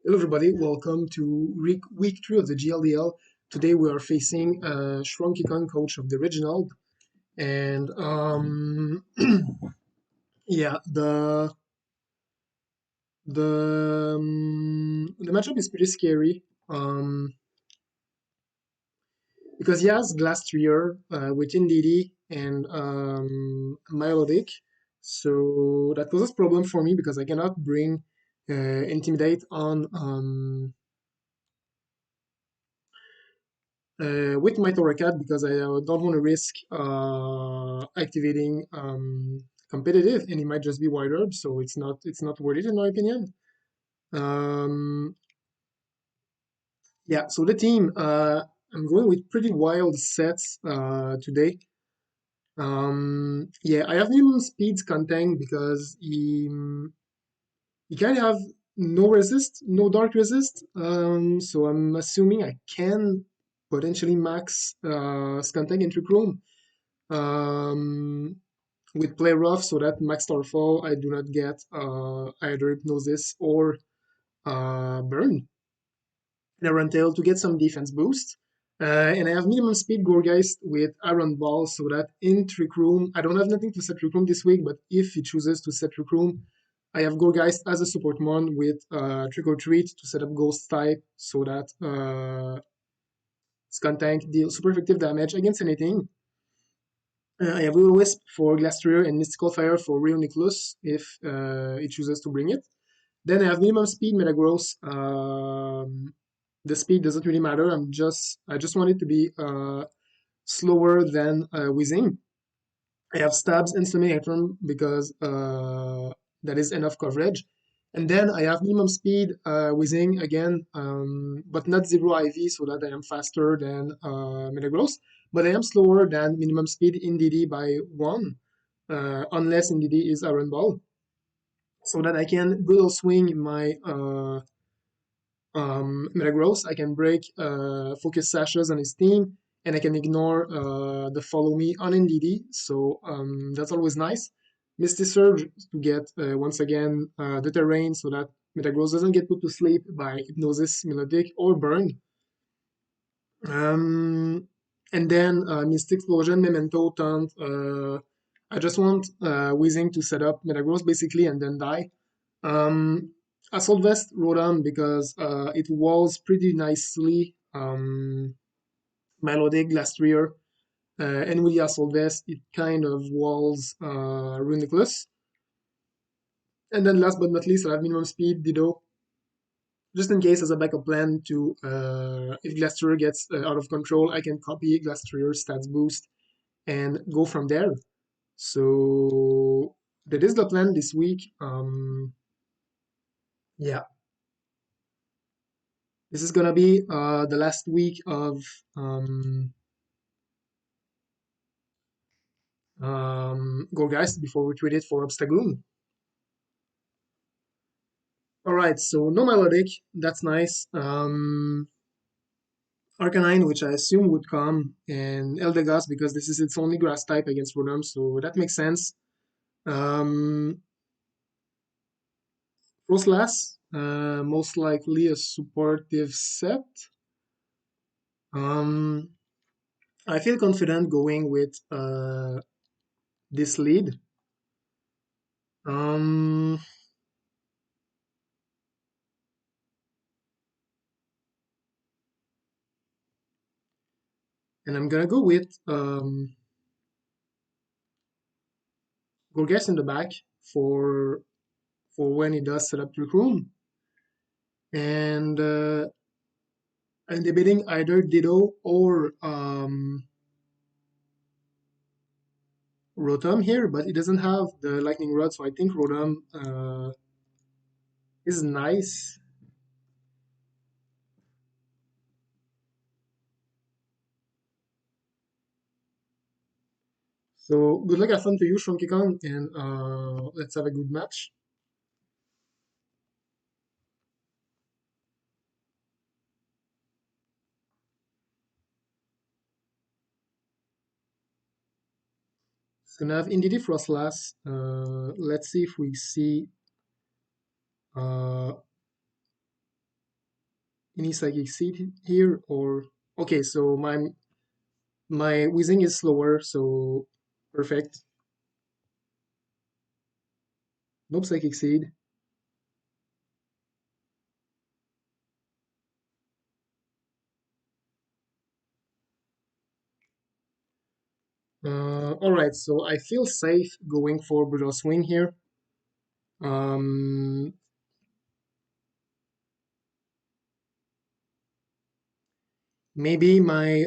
Hello, everybody. Welcome to week 3 of the GLDL. Today we are facing Shrunky Kong, coach of the Reginald, and yeah, the matchup is pretty scary because he has Glass Trier with Indeedee and Melodic, so that causes problem for me because I cannot bring Intimidate on. With my Thoracat because I don't want to risk activating competitive, and it might just be White Herb, so it's not worth it in my opinion. Um, yeah, so the team, I'm going with pretty wild sets today. Yeah, I have minimum speeds content because he kind of have no resist, no dark resist. So I'm assuming I can potentially max Skuntank into Chrome. With play rough so that max starfall I do not get either hypnosis or burn. And I run tail to get some defense boost. And I have minimum speed Gorgeist with Iron Ball so that in Trick Room, I don't have nothing to set Trick Room this week, but if he chooses to set Trick Room, I have Gorgeist as a support mon with Trick or Treat to set up Ghost type so that Skuntank deals super effective damage against anything. I have Will Wisp for Glastrier and Mystical Fire for Rio Nicholas if it chooses to bring it. Then I have minimum speed Metagross. The speed doesn't really matter. I just want it to be slower than Whizzing. I have Stabs and Swimming Atom because that is enough coverage. And then I have minimum speed Whizzing again, but not zero IV so that I am faster than Metagross. But I am slower than minimum speed Indeedee by 1, unless Indeedee is Iron Ball. So that I can Brutal Swing my Metagross. I can break Focus Sashes on his team, and I can ignore the Follow Me on Indeedee. So that's always nice. Misty Surge to get, once again, the terrain so that Metagross doesn't get put to sleep by Hypnosis, Melodic, or Burn. And then Mystic Explosion, Memento, Taunt. I just want Whizzing to set up Metagross basically and then die. Assault Vest Rotom because it walls pretty nicely Melodic, Glastrier, and with the Assault Vest it kind of walls Runiculus. And then last but not least I have minimum speed Dido just in case as a backup plan to if Glastrier gets out of control I can copy Glastrier's stats boost and go from there. So that is the plan this week. Yeah, this is gonna be the last week of Gorgeist before we trade it for Obstagoon. Alright, so no Melodic, that's nice. Arcanine, which I assume would come, and Eldegoss because this is its only grass type against Rotom, so that makes sense. Um, Frostlass, most likely a supportive set. Um, I feel confident going with this lead. Um, and I'm gonna go with Gorgas in the back for when he does set up Trick Room. And I'm debating either Ditto or Rotom here, but it doesn't have the Lightning Rod, so I think Rotom is nice. So good luck, have fun to you, Shonky Kong, and let's have a good match. It's gonna have Indeedee Frostlass. Let's see if we see uh, Any psychic seed here or okay? So my whizzing is slower, so perfect. Nope, psychic seed. All right, so I feel safe going for brutal swing here. Um, maybe my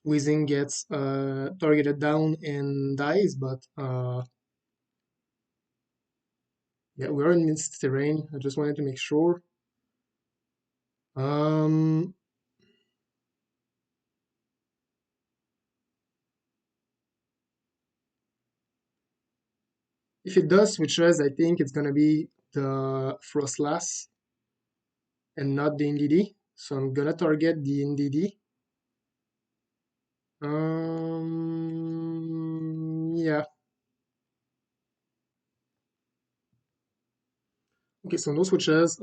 whizzing gets targeted down and dies, but yeah, we're in mixed terrain. I just wanted to make sure. Um, if it does switches, I think it's gonna be the Frostlass and not the Indeedee. So I'm gonna target the Indeedee. Yeah. Okay, so no switches.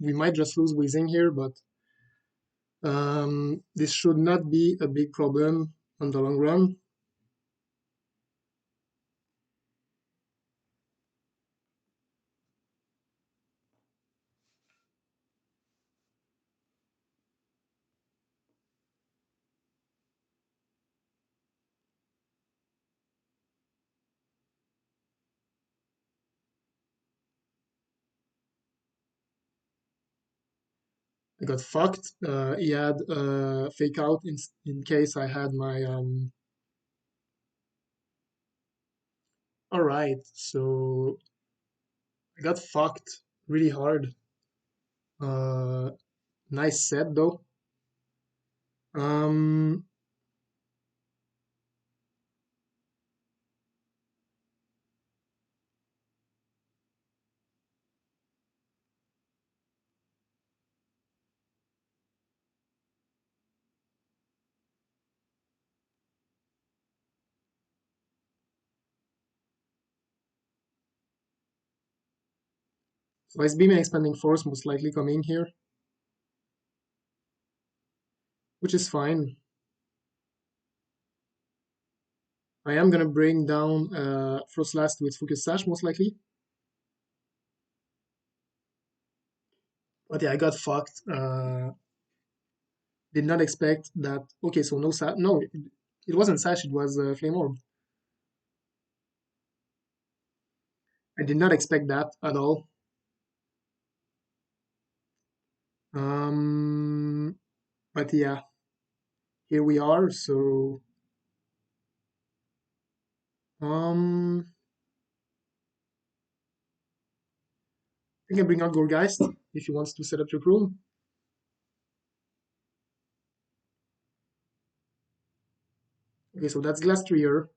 We might just lose Weezing here, but this should not be a big problem on the long run. I got fucked. He had fake out in case I had my. All right, so I got fucked really hard. Uh, nice set though. Um, so Ice Beam and Expanding Force most likely coming here, which is fine. I am gonna bring down Frostlass with Focus Sash most likely. But yeah, I got fucked. Did not expect that. Okay, so no Sash. No, it wasn't Sash, it was Flame Orb. I did not expect that at all. Um, but yeah, here we are. So, um, I can bring out Gorgeist if he wants to set up your room. Okay, so that's Glastrier.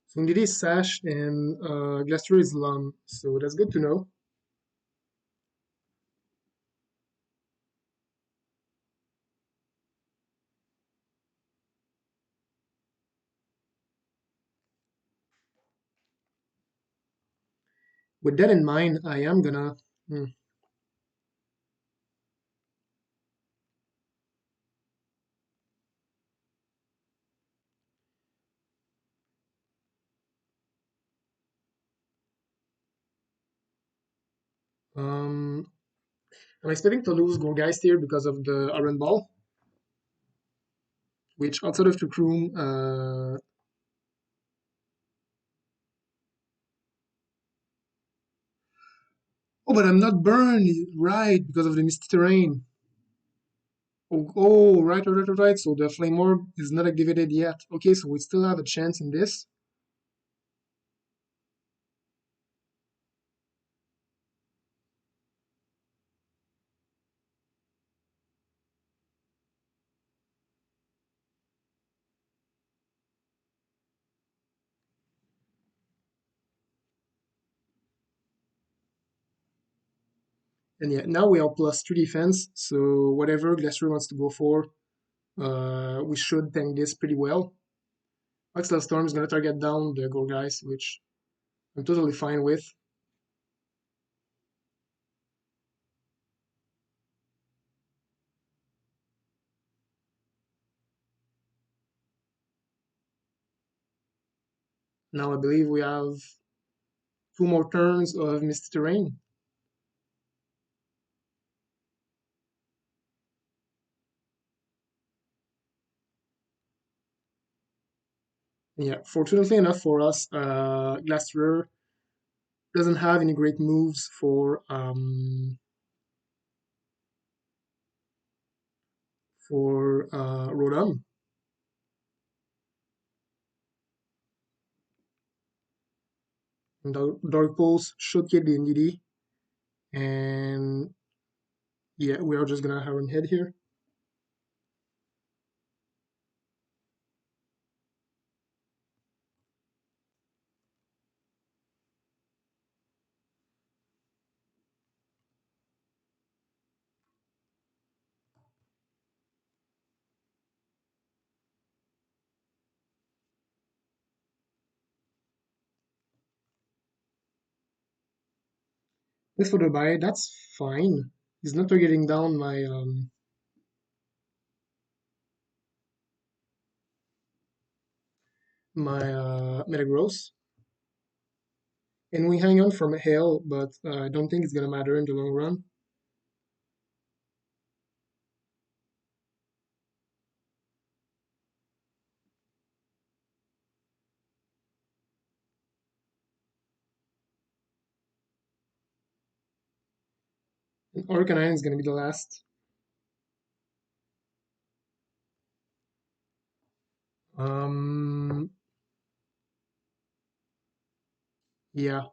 So Indeedee is Sash and Glastrier is Lum. So that's good to know. With that in mind, I am gonna. Hmm, um, I'm expecting to lose Gorgeist here because of the Iron Ball, which outside of the room, oh, but I'm not burned, right, because of the misty terrain. Oh, right. So the flame orb is not activated yet. Okay, so we still have a chance in this. And yeah, now we are +3 defense. So whatever Glacier wants to go for, we should tank this pretty well. Axel Storm is gonna target down the Gorgeist, which I'm totally fine with. Now I believe we have two more turns of Misty Terrain. Yeah, fortunately enough for us, Glacier doesn't have any great moves for Rotom. And Dark Pulse should get the Indeedee, and yeah, we are just gonna have him head here. As for the buy, that's fine. He's not targeting down my Metagross. And we hang on from a hail, but I don't think it's gonna matter in the long run. And Arcanine is gonna be the last. Um, yeah.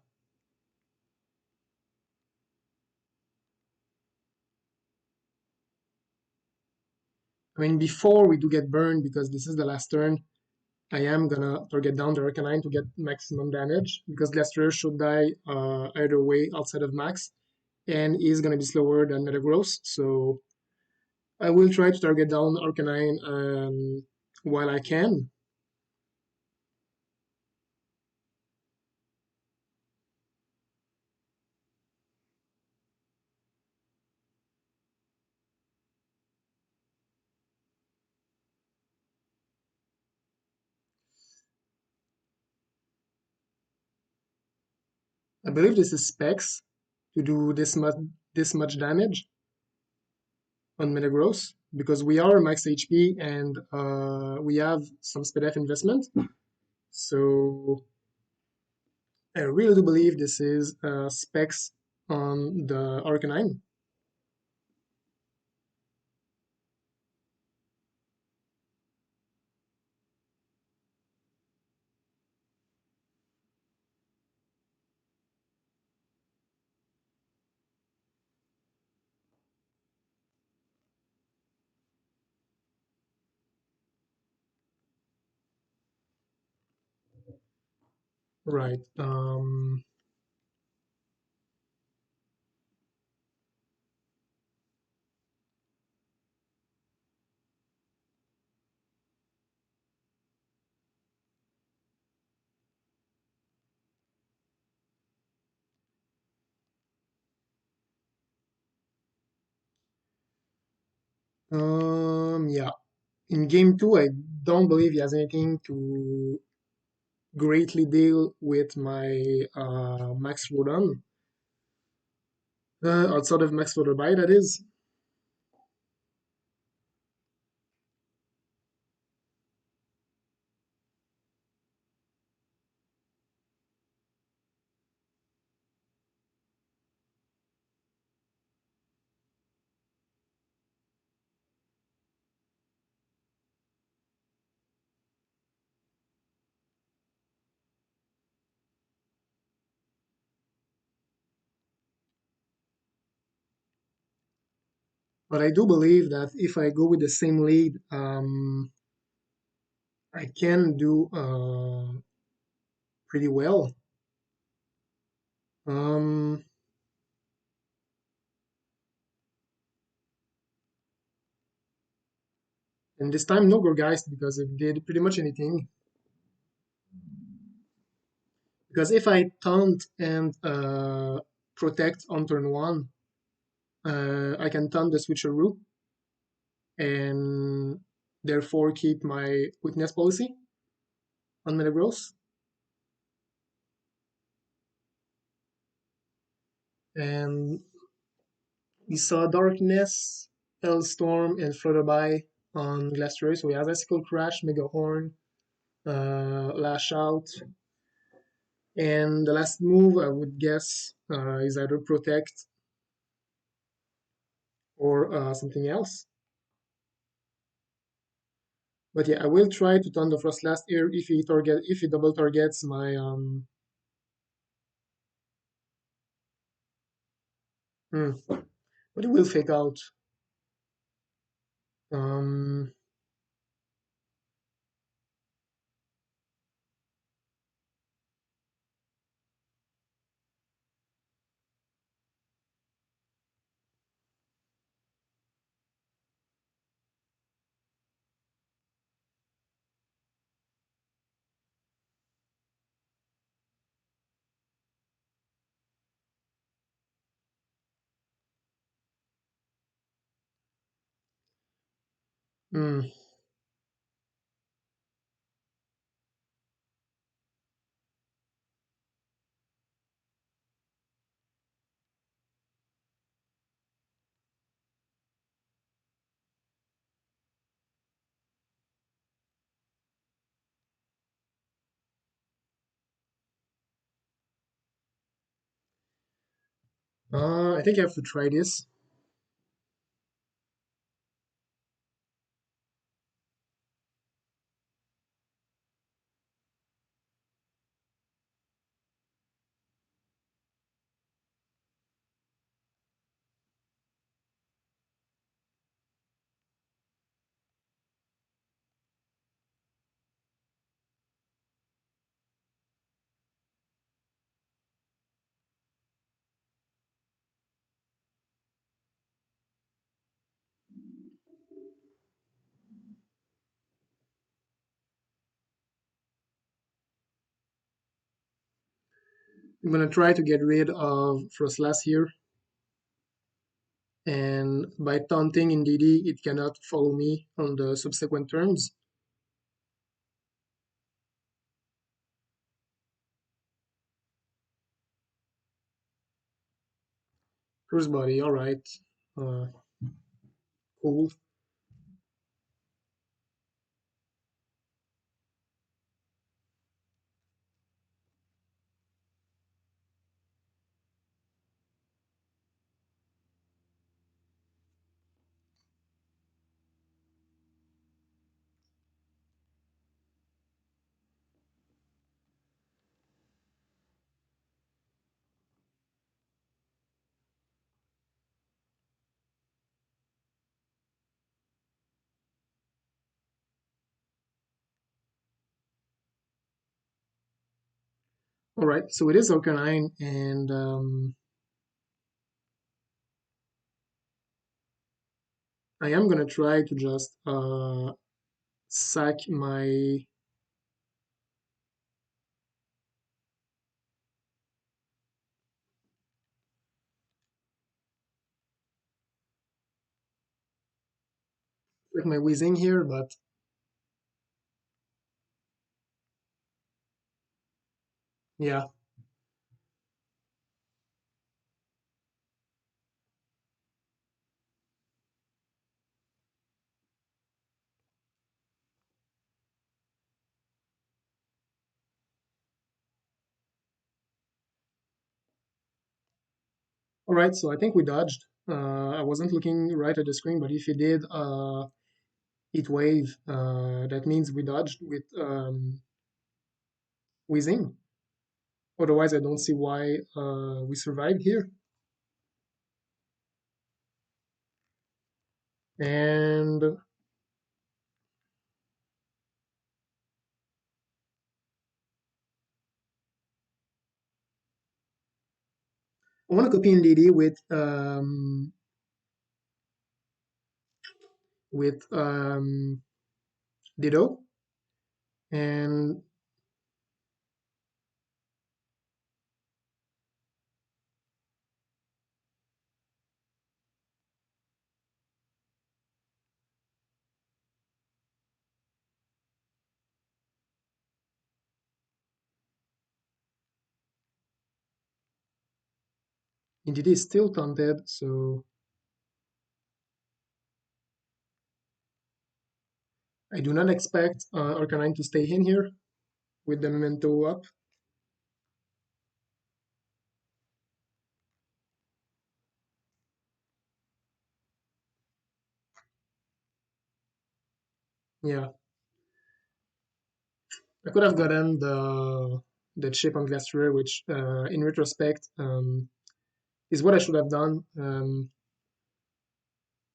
I mean, before we do get burned, because this is the last turn, I am gonna target down the Arcanine to get maximum damage, because Glastrier should die either way outside of max, and is gonna be slower than Metagross, so I will try to target down Arcanine while I can. I believe this is specs to do this much damage on Metagross, because we are max HP and we have some speed F investment. So I really do believe this is specs on the Arcanine. Right. Yeah. In game two, I don't believe he has anything to greatly deal with my Max Rodon. Outside of Max Flutterby, that is. But I do believe that if I go with the same lead, I can do pretty well. Um, and this time no Gorgeist because it did pretty much anything. Because if I taunt and protect on turn one, I can taunt the switcheroo and therefore keep my weakness policy on Metagross. And we saw Darkness, Hellstorm, and Flutterby on Glacier. So we have Icicle Crash, Mega Horn, Lash Out. And the last move, I would guess, is either Protect or something else. But yeah, I will try to turn the Frost last here if he double targets my but it will fake out. Um hmm. I think I have to try this. I'm gonna try to get rid of Frostlass here, and by taunting Indeedee, it cannot follow me on the subsequent turns. Curse Body, alright. Uh, cool. Alright, so it is Arcanine, and I am gonna try to just sack my Weezing here, but yeah. Alright, so I think we dodged. I wasn't looking right at the screen, but if he did Heat Wave, that means we dodged with Weezing. Otherwise, I don't see why we survived here. And I want to copy Indeedee with Ditto, and Indeedee is still taunted, so I do not expect Arcanine to stay in here with the Memento up. Yeah, I could have gotten the chip on Glastrier, which in retrospect is what I should have done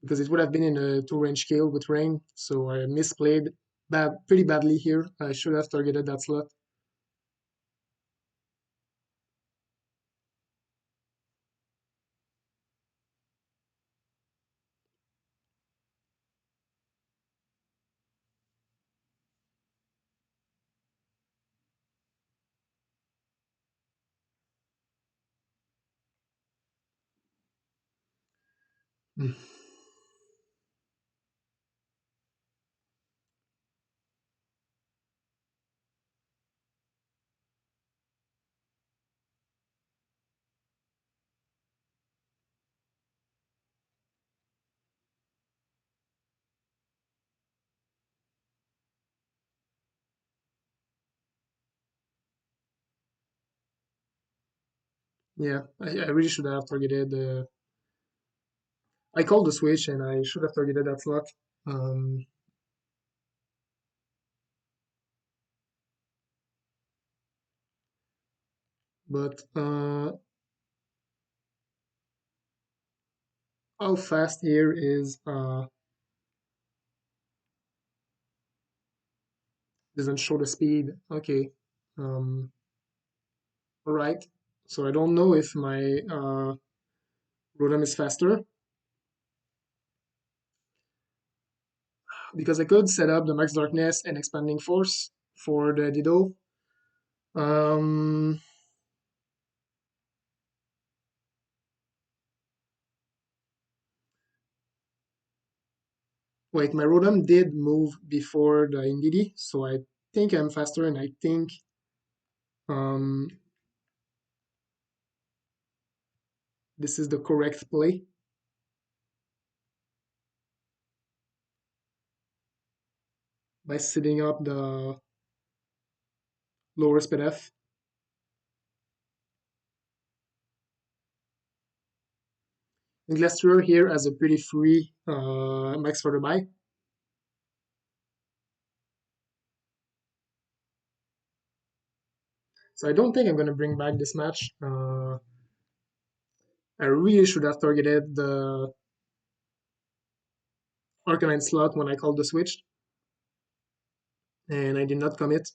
because it would have been in a two-range kill with Rain, so I misplayed pretty badly here. I should have targeted that slot. Mm. Yeah, I really should have targeted. I called the switch and I should have targeted that slot. Um, but how fast here is doesn't show the speed. Okay. Um, all right. So I don't know if my Rotom is faster because I could set up the Max Darkness and Expanding Force for the Dido. Um, Wait, my Rotom did move before the Indeedee, so I think I'm faster, and I think um, this is the correct play by setting up the lower speed F. And Glastrier here has a pretty free max for the buy. So I don't think I'm going to bring back this match. I really should have targeted the Arcanine slot when I called the switch, and I did not commit.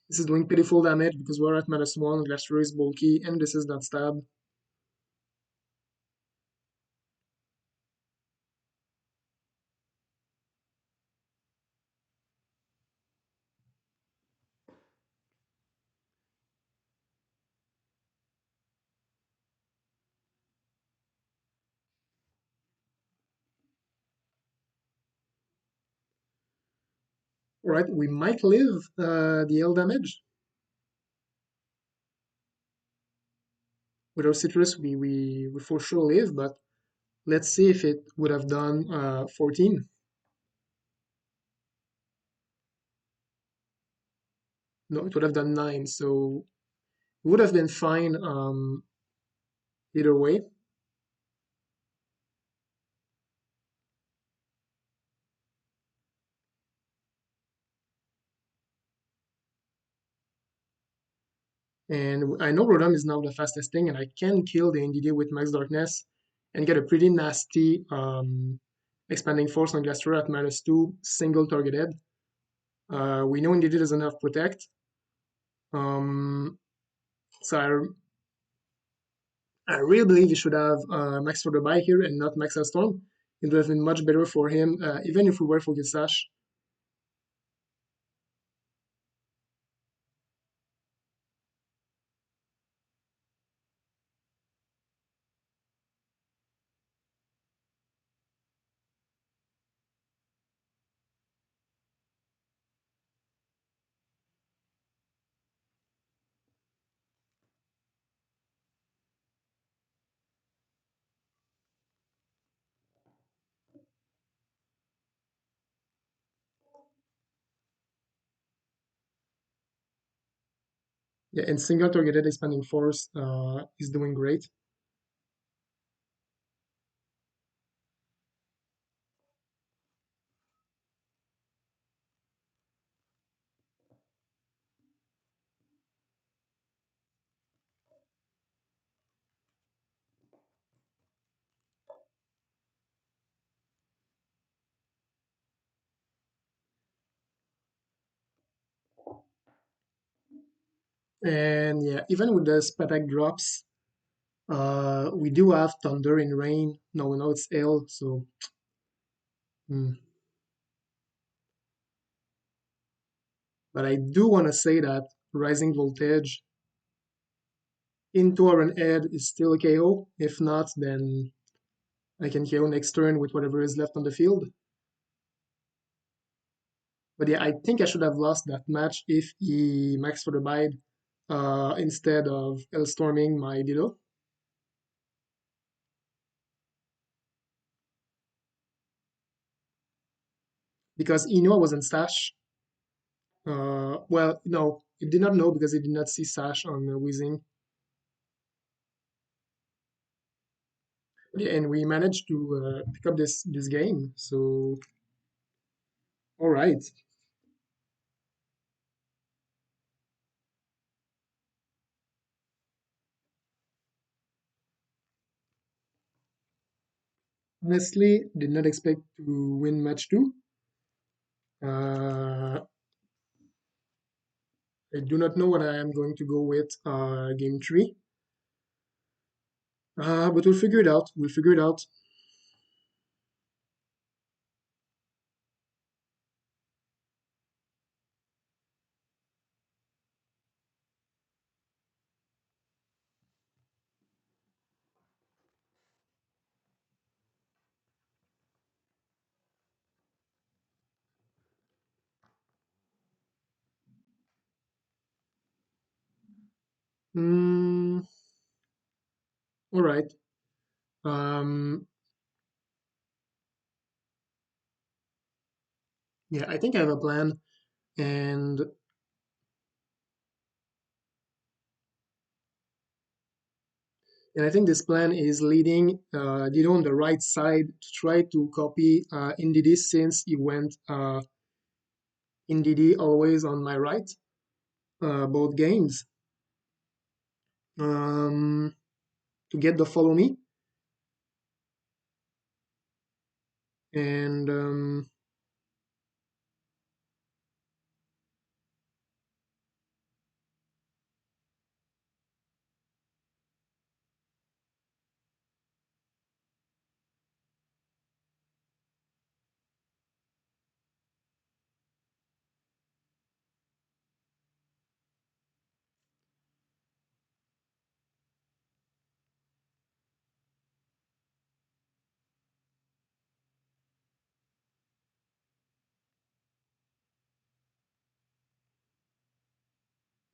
This is doing pitiful damage because we're at -1, Glastrier is bulky, and this is not stab. Alright, we might live the L damage. With our citrus, we for sure live, but let's see if it would have done 14. No, it would have done 9, so it would have been fine either way. And I know Rotom is now the fastest thing, and I can kill the Indeedee with Max Darkness and get a pretty nasty expanding force on Glastrier at -2, single targeted. We know Indeedee doesn't have Protect. Um, so I really believe he should have Max for the buy here and not Max Storm. It would have been much better for him, even if we were Focus Sash. Yeah, and single targeted expanding force is doing great. And yeah, even with the Spatak drops, we do have Thunder and Rain. No, no, it's Hail. So, hmm. But I do want to say that Rising Voltage into our head is still a KO. If not, then I can KO next turn with whatever is left on the field. But yeah, I think I should have lost that match if he maxed for the bide instead of Hellstorming my Dido. Because he knew I was in Stash. Well, no, he did not know because he did not see Sash on Weezing. Yeah, and we managed to pick up this game. So, all right. Honestly, did not expect to win match two. Uh, I do not know what I am going to go with game three. But we'll figure it out. We'll figure it out. Mm, all right. Um, yeah, I think I have a plan, and I think this plan is leading Dido on the right side to try to copy Indeedee since he went Indeedee always on my right, both games, um, to get the follow me. And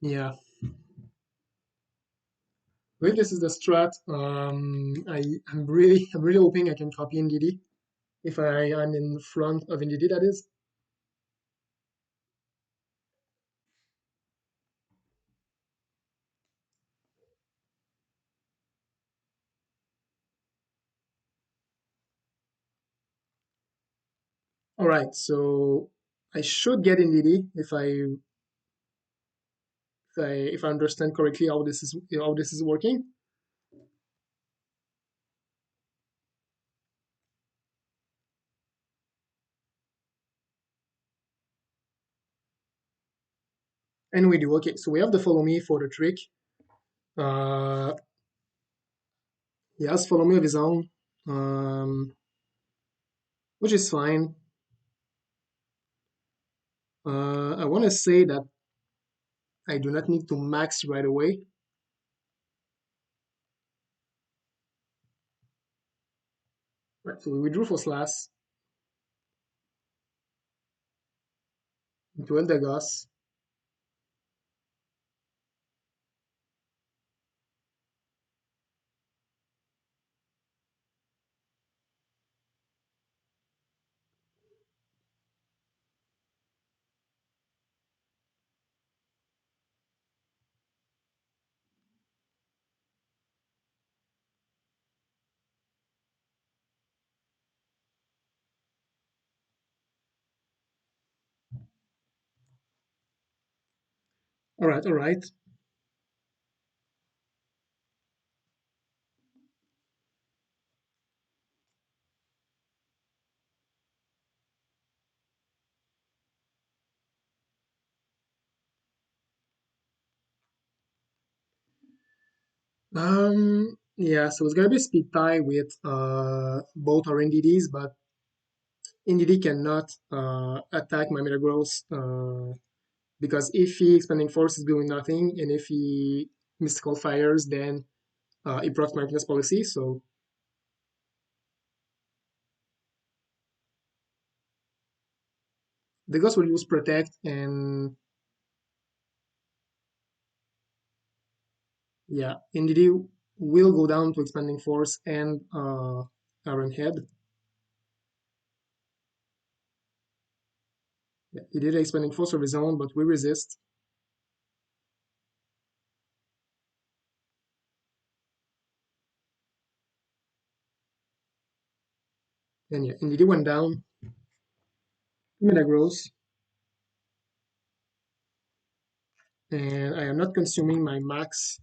yeah, I think this is the strat. I'm really hoping I can copy Indeedee if I'm in front of Indeedee, that is. All right, so I should get Indeedee if I understand correctly how this is working. And we do. Okay, so we have the follow me for the trick. Uh, he has follow me of his own, which is fine. I want to say that I do not need to max right away. Right, so we withdrew for Slash into Eldegoss. All right, all right. Yeah, so it's gonna be a speed tie with both our Indeedees, but Indeedee cannot attack my Metagross because if he expanding force is doing nothing, and if he mystical fires, then it procs my weakness policy. So the ghost will use protect, and yeah, Indeedee will go down to expanding force and Iron Head. Yeah, he did expanding force of his own, but we resist. And yeah, Indeedee went down. Metagross, and I am not consuming my max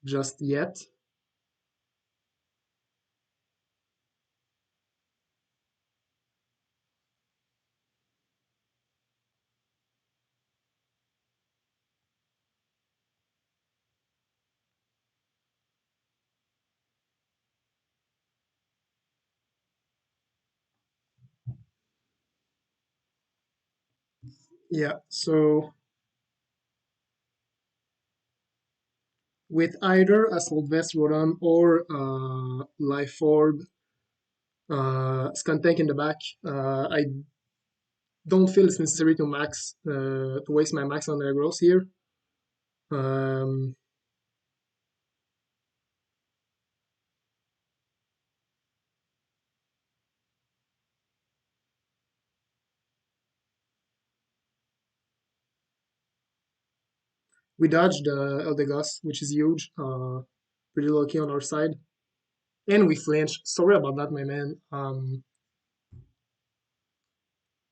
just yet. Yeah, so with either Assault Vest Rotom or Life Orb, Skuntank in the back, I don't feel it's necessary to waste my max on Metagross here. Um, we dodged Eldegoss, which is huge. Pretty lucky on our side. And we flinched. Sorry about that, my man.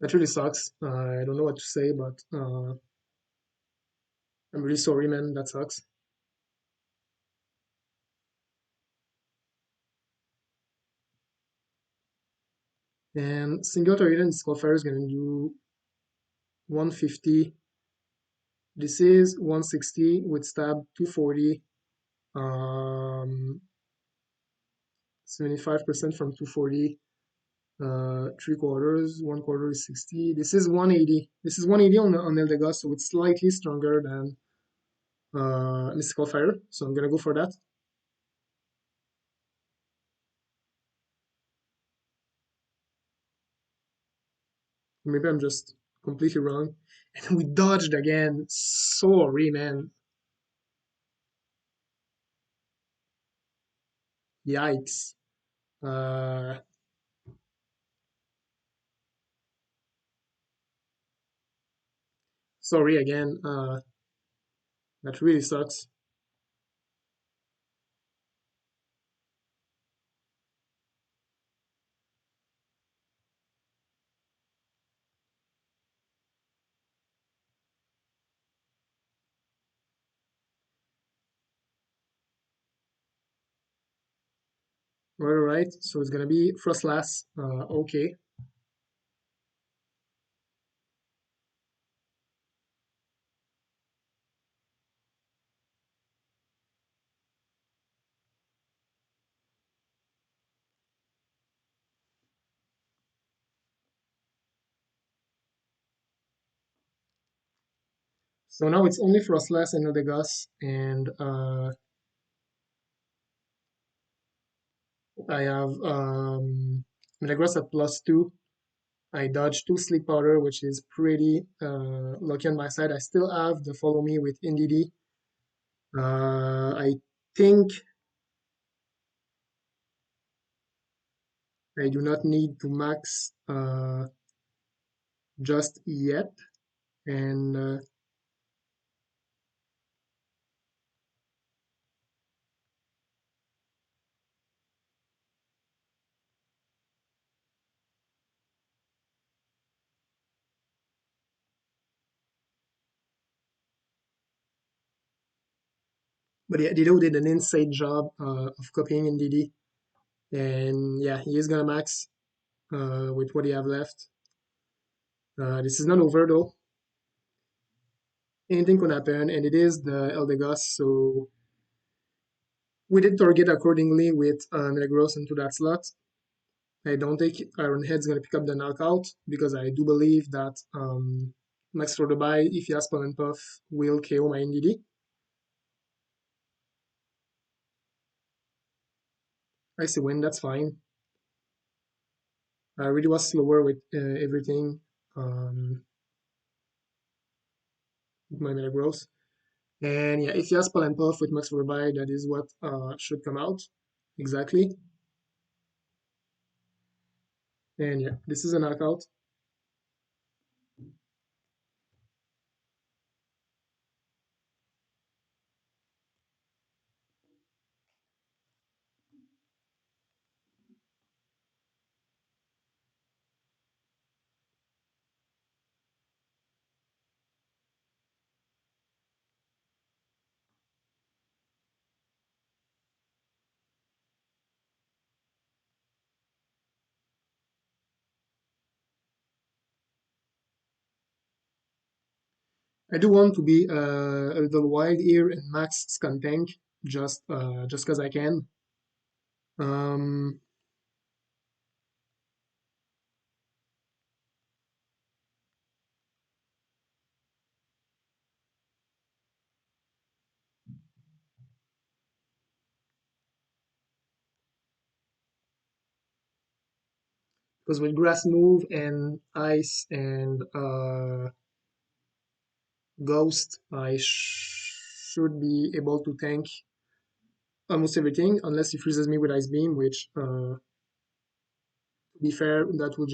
That really sucks. I don't know what to say, but I'm really sorry, man. That sucks. And single target Skullfire is going to do 150. This is 160 with stab 240. 75% from 240. Three quarters, one quarter is 60. This is 180. This is 180 on Eldegoss, so it's slightly stronger than Mystical Fire. So I'm gonna go for that. Maybe I'm just completely wrong. And we dodged again. Sorry, man. Yikes. Uh, Sorry again. That really sucks. Alright, so it's gonna be Frostlass. Okay. So now it's only Frostlass and Eldegoss, and I have Metagross at +2. I dodged 2 Sleep Powder, which is pretty lucky on my side. I still have the Follow Me with Indeedee. I think I do not need to max just yet. And But yeah, Dido did an insane job of copying Indeedee. And yeah, he is gonna max with what he have left. This is not over though. Anything could happen, and it is the Eldegoss, so we did target accordingly with Metagross into that slot. I don't think Ironhead's going to pick up the knockout because I do believe that Max for the buy, if he has Pollen Puff, will KO my Indeedee. I see win, that's fine. I really was slower with everything with my Metagross. And yeah, if he has Pollen Puff with Max for the buy, that is what should come out. Exactly. And yeah, this is a knockout. I do want to be a little wild here and max Skuntank just because I can. Um, because with grass move and ice and ghost, I should be able to tank almost everything unless he freezes me with ice beam, which to be fair, it would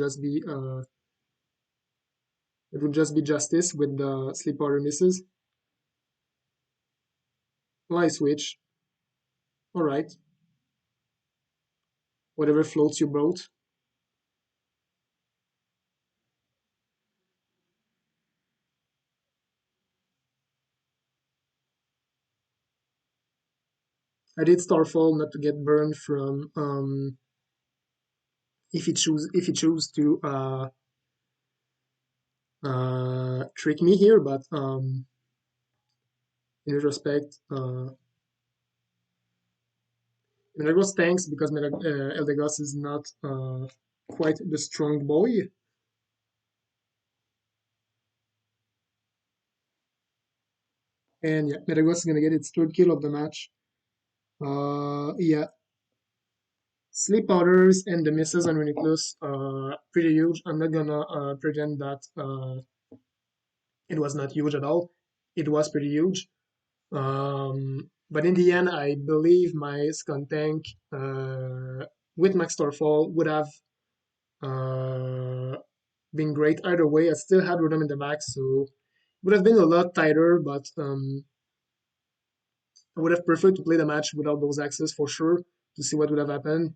just be justice with the sleep powder misses. Well, I switch. All right, whatever floats your boat. I did Starfall not to get burned from if he choose to trick me here, but in retrospect, Metagross tanks because Eldegoss is not quite the strong boy. And yeah, Metagross is gonna get its third kill of the match. Yeah, sleep powders and the misses on Reuniclus, pretty huge. I'm not gonna pretend that it was not huge at all. It was pretty huge. But in the end, I believe my Skuntank with Max Starfall would have uh, been great either way. I still had Rodham in the back, so it would have been a lot tighter, but I would have preferred to play the match without those axes for sure to see what would have happened.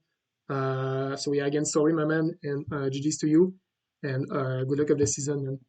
So yeah, again, sorry, my man, and GG's to you, and good luck of the season, man.